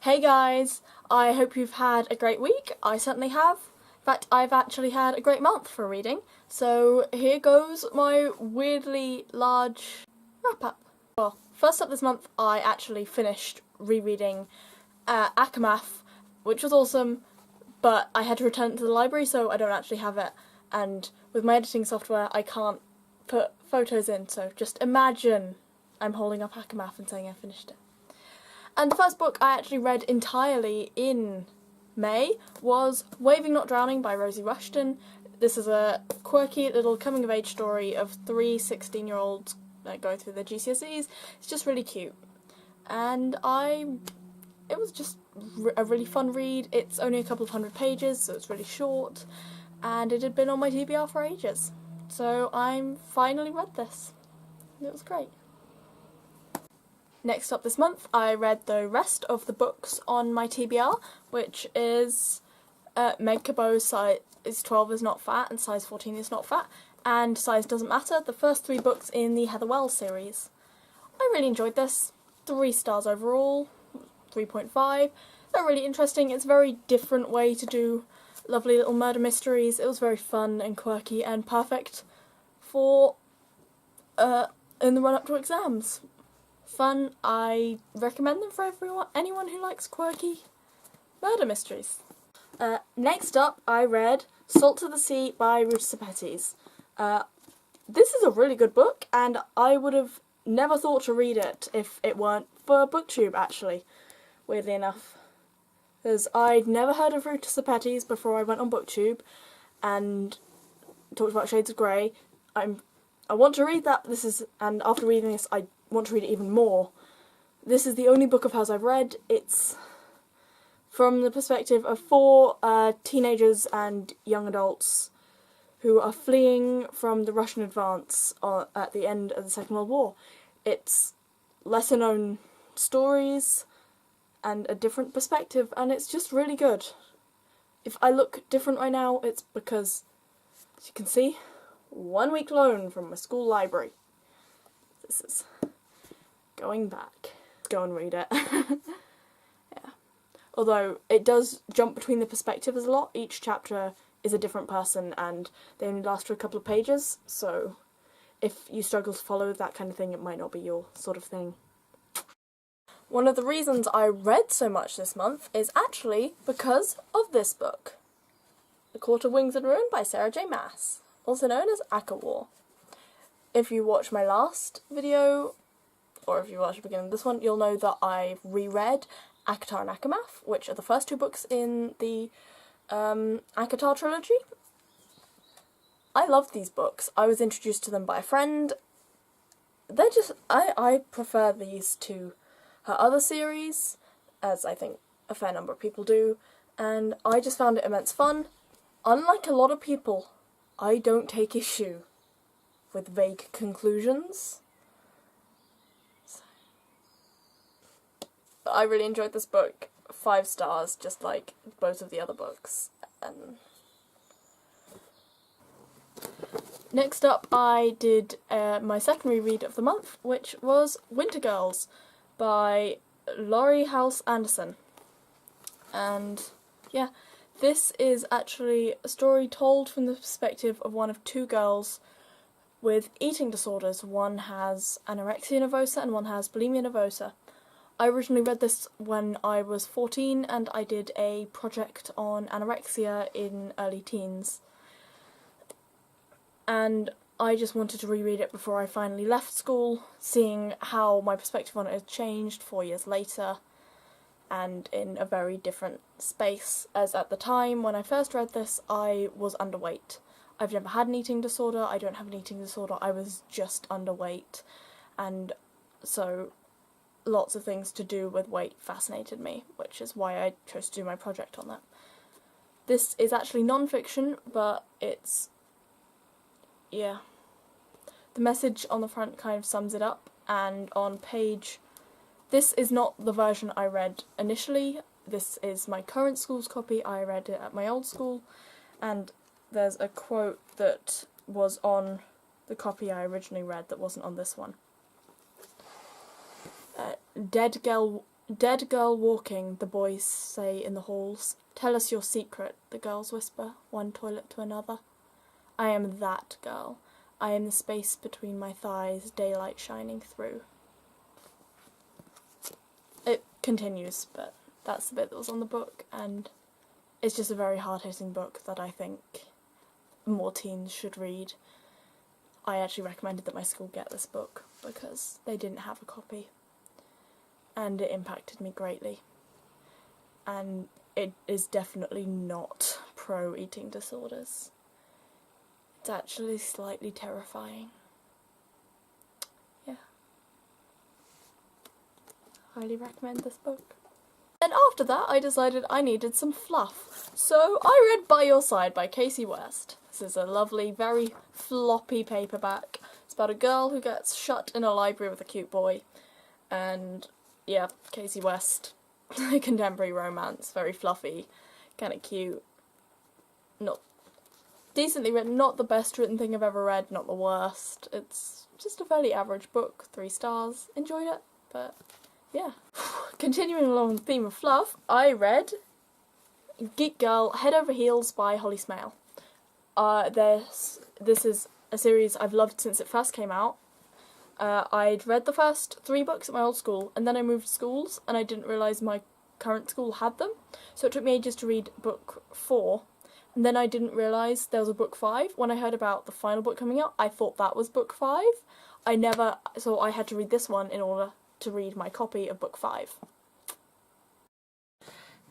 Hey guys, I hope you've had a great week. I certainly have. In fact, I've actually had a great month for reading. So here goes my weirdly large wrap-up. Well, first up this month, I actually finished rereading Akamath, which was awesome, but I had to return it to the library, so I don't actually have it. And with my editing software, I can't put photos in, so just imagine I'm holding up Akamath and saying I finished it. And the first book I actually read entirely in May was Waving Not Drowning by Rosie Rushton. This is a quirky little coming-of-age story of three 16-year-olds going through their GCSEs. It's just really cute. And it was just a really fun read. It's only a couple of hundred pages, so it's really short. And it had been on my TBR for ages. So I finally read this. It was great. Next up this month, I read the rest of the books on my TBR, which is Meg Cabot's Size 12 is Not Fat and Size 14 is Not Fat, and Size Doesn't Matter, the first three books in the Heather Wells series. I really enjoyed this. 3 stars overall, 3.5. They're really interesting. It's a very different way to do lovely little murder mysteries. It was very fun and quirky and perfect for in the run-up to exams. Fun. I recommend them for anyone who likes quirky murder mysteries. Next up, I read Salt to the Sea by Ruta Sepetys. This is a really good book, and I would have never thought to read it if it weren't for BookTube, actually, weirdly enough. Because I'd never heard of Ruta Sepetys before I went on BookTube, and talked about Shades of Grey. I want to read that, and after reading this, I want to read it even more. This is the only book of hers I've read. It's from the perspective of 4 teenagers and young adults who are fleeing from the Russian advance at the end of the Second World War. It's lesser known stories and a different perspective, and it's just really good. If I look different right now, it's because, as you can see, 1 week loan from my school library. This is going back. Go and read it. Yeah. Although it does jump between the perspectives a lot. Each chapter is a different person and they only last for a couple of pages, so if you struggle to follow that kind of thing, it might not be your sort of thing. One of the reasons I read so much this month is actually because of this book. The Court of Wings and Ruin by Sarah J. Maas, also known as Aka War. If you watch my last video, or if you watch the beginning of this one, you'll know that I've reread ACOTAR and Akamath, which are the first 2 books in the ACOTAR trilogy. I love these books. I was introduced to them by a friend. They're just, I prefer these to her other series, as I think a fair number of people do, and I just found it immense fun. Unlike a lot of people, I don't take issue with vague conclusions. I really enjoyed this book. 5 stars, just like both of the other books. And next up, I did my second reread of the month, which was Winter Girls by Laurie Halse Anderson. And yeah, this is actually a story told from the perspective of one of 2 girls with eating disorders. One has anorexia nervosa and one has bulimia nervosa. I originally read this when I was 14 and I did a project on anorexia in early teens. And I just wanted to reread it before I finally left school, seeing how my perspective on it had changed 4 years later and in a very different space, as at the time when I first read this I was underweight. I've never had an eating disorder, I don't have an eating disorder, I was just underweight, and so lots of things to do with weight fascinated me, which is why I chose to do my project on that. This is actually non-fiction, but it's, yeah. The message on the front kind of sums it up, and on page... This is not the version I read initially, this is my current school's copy, I read it at my old school, and there's a quote that was on the copy I originally read that wasn't on this one. Dead Dead girl walking, the boys say in the halls. Tell us your secret, the girls whisper, one toilet to another. I am that girl. I am the space between my thighs, daylight shining through. It continues, but that's the bit that was on the book, and it's just a very hard-hitting book that I think more teens should read. I actually recommended that my school get this book because they didn't have a copy, and it impacted me greatly. And it is definitely not pro-eating disorders. It's actually slightly terrifying. Yeah. Highly recommend this book. And after that, I decided I needed some fluff. So I read By Your Side by Casey West. This is a lovely, very floppy paperback. It's about a girl who gets shut in a library with a cute boy. And yeah, Casey West, contemporary romance, very fluffy, kind of cute. Not decently written, not the best written thing I've ever read, not the worst. It's just a fairly average book, 3 stars. Enjoyed it, but yeah. Continuing along the theme of fluff, I read Geek Girl Head Over Heels by Hollis. This is a series I've loved since it first came out. I'd read the first 3 books at my old school, and then I moved schools, and I didn't realise my current school had them. So it took me ages to read book 4, and then I didn't realise there was a book 5. When I heard about the final book coming out, I thought that was book 5. So I had to read this one in order to read my copy of book 5.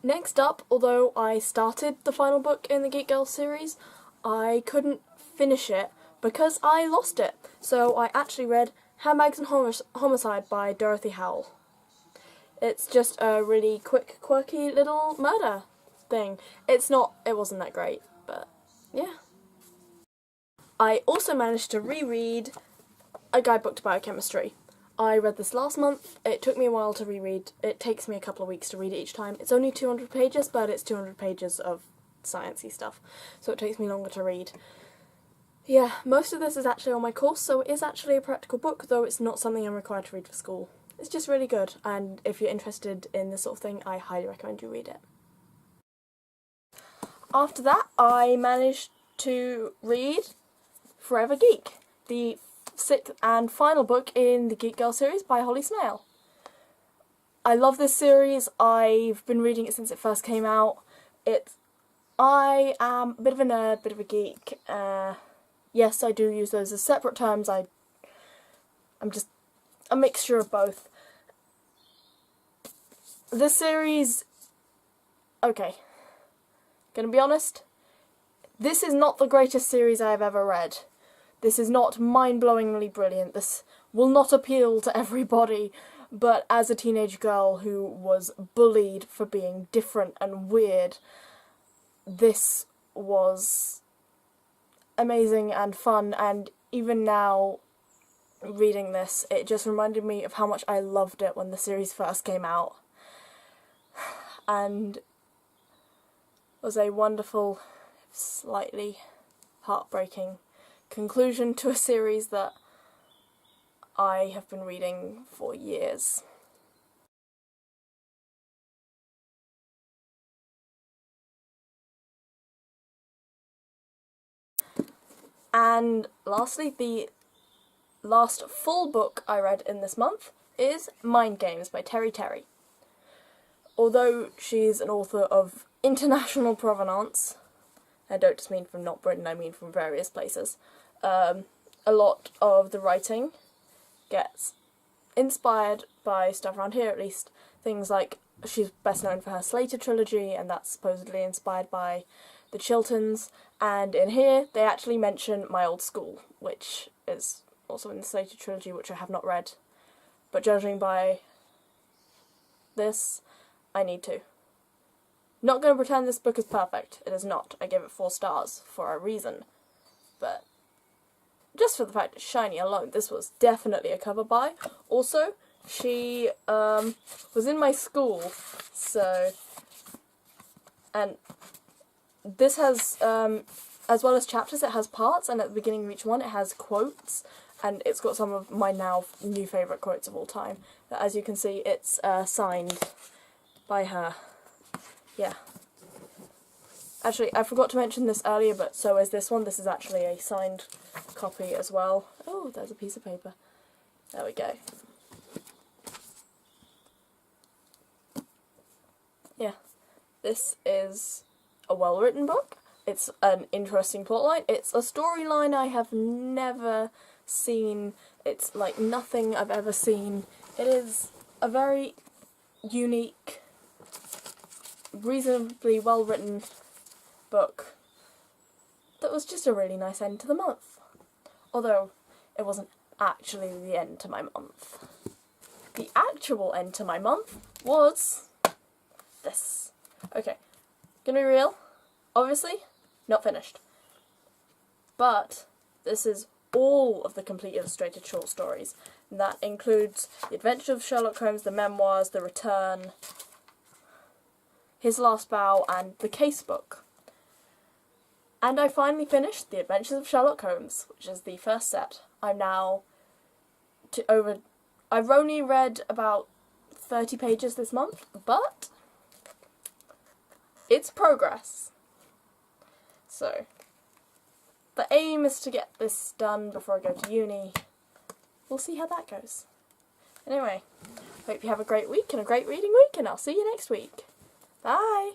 Next up, although I started the final book in the Geek Girl series, I couldn't finish it because I lost it. So I actually read Handbags and Homicide by Dorothy Howell. It's just a really quick, quirky little murder thing. It wasn't that great, but yeah. I also managed to reread A Guidebook to Biochemistry. I read this last month. It took me a while to reread. It takes me a couple of weeks to read it each time. It's only 200 pages, but it's 200 pages of sciencey stuff, so it takes me longer to read. Yeah, most of this is actually on my course, so it is actually a practical book, though it's not something I'm required to read for school. It's just really good, and if you're interested in this sort of thing, I highly recommend you read it. After that, I managed to read Forever Geek, the 6th and final book in the Geek Girl series by Hollis. I love this series. I've been reading it since it first came out. I am a bit of a nerd, bit of a geek. Yes, I do use those as separate terms. I'm just a mixture of both. This series, okay, gonna be honest, this is not the greatest series I have ever read. This is not mind-blowingly brilliant. This will not appeal to everybody, but as a teenage girl who was bullied for being different and weird, this was amazing and fun, and even now, reading this, it just reminded me of how much I loved it when the series first came out. And was a wonderful, slightly heartbreaking conclusion to a series that I have been reading for years. And lastly, the last full book I read in this month is Mind Games by Terry Terry. Although she's an author of international provenance, I don't just mean from not Britain, I mean from various places, a lot of the writing gets inspired by stuff around here, at least. Things like, she's best known for her Slater trilogy, and that's supposedly inspired by the Chilterns, and in here they actually mention my old school, which is also in the Slater trilogy, which I have not read, but judging by this, I need to. Not going to pretend this book is perfect. It is not. I give it 4 stars for a reason. But just for the fact it's shiny alone, this was definitely a cover buy. Also, she was in my school, so... And this has, as well as chapters, it has parts, and at the beginning of each one it has quotes and it's got some of my now new favourite quotes of all time. But as you can see, it's signed by her. Yeah. Actually, I forgot to mention this earlier, but so is this one. This is actually a signed copy as well. Oh, there's a piece of paper. There we go. Yeah. This is a well-written book. It's an interesting plotline. It's a storyline I have never seen. It's like nothing I've ever seen. It is a very unique, reasonably well-written book that was just a really nice end to the month. Although, it wasn't actually the end to my month. The actual end to my month was this. Okay, gonna be real, obviously, not finished. But this is all of the complete illustrated short stories. And that includes The Adventures of Sherlock Holmes, The Memoirs, The Return, His Last Bow, and The Casebook. And I finally finished The Adventures of Sherlock Holmes, which is the first set. I'm now I've only read about 30 pages this month, but it's progress. So, the aim is to get this done before I go to uni. We'll see how that goes. Anyway, hope you have a great week and a great reading week, and I'll see you next week. Bye!